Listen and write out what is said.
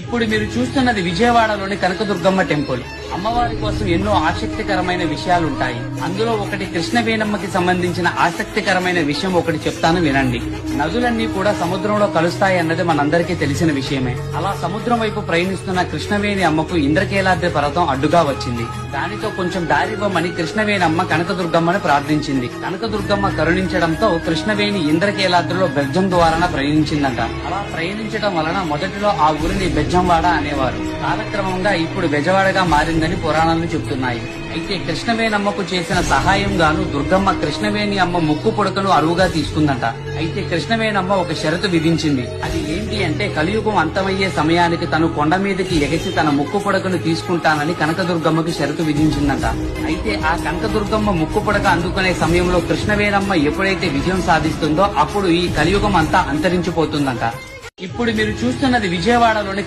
ఇప్పుడు మీరు చూస్తున్నది విజయవాడలోని కనకదుర్గమ్మ టెంపుల్. అమ్మవారి కోసం ఎన్నో ఆసక్తికరమైన విషయాలుంటాయి. అందులో ఒకటి కృష్ణవేణమ్మకి సంబంధించిన ఆసక్తికరమైన విషయం ఒకటి చెప్తాను వినండి. నదులన్నీ కూడా సముద్రంలో కలుస్తాయి అన్నది మనందరికీ తెలిసిన విషయమే. అలా సముద్రం వైపు ప్రయాణిస్తున్న కృష్ణవేణి అమ్మకు ఇంద్రకీలాద్రి పర్వతం అడ్డుగా వచ్చింది. దానితో కొంచెం దారివ్వమని కృష్ణవేణమ్మ కనకదుర్గమ్మను ప్రార్థించింది. కనకదుర్గమ్మ కరుణించడంతో కృష్ణవేణి ఇంద్రకీలాద్రిలో బెజ్జం ద్వారా ప్రయాణించిందంట. అలా ప్రయాణించడం వలన మొదటిలో ఆ ఊరిని బెజ్జంవాడ అనేవారు. కాలక్రమంగా ఇప్పుడు బెజవాడగా మారిందని పురాణాలు చెబుతున్నాయి. అయితే కృష్ణవేణమ్మకు చేసిన సహాయం గాను దుర్గమ్మ కృష్ణవేణి అమ్మ ముక్కు పుడకను అరువుగా తీసుకుందంట. అయితే కృష్ణవేణమ్మ ఒక షరతు విధించింది. అది ఏంటి అంటే కలియుగం అంతమయ్యే సమయానికి తను కొండ మీదకి ఎగసి తన ముక్కు పుడకను తీసుకుంటానని కనకదుర్గమ్మకి షరతు విధించిందంట. అయితే ఆ కనకదుర్గమ్మ ముక్కు పుడక అందుకునే సమయంలో కృష్ణవేణమ్మ ఎప్పుడైతే విజయం సాధిస్తుందో అప్పుడు ఈ కలియుగం అంతా అంతరించిపోతుందంట. ఇప్పుడు మీరు చూస్తున్నది విజయవాడలోని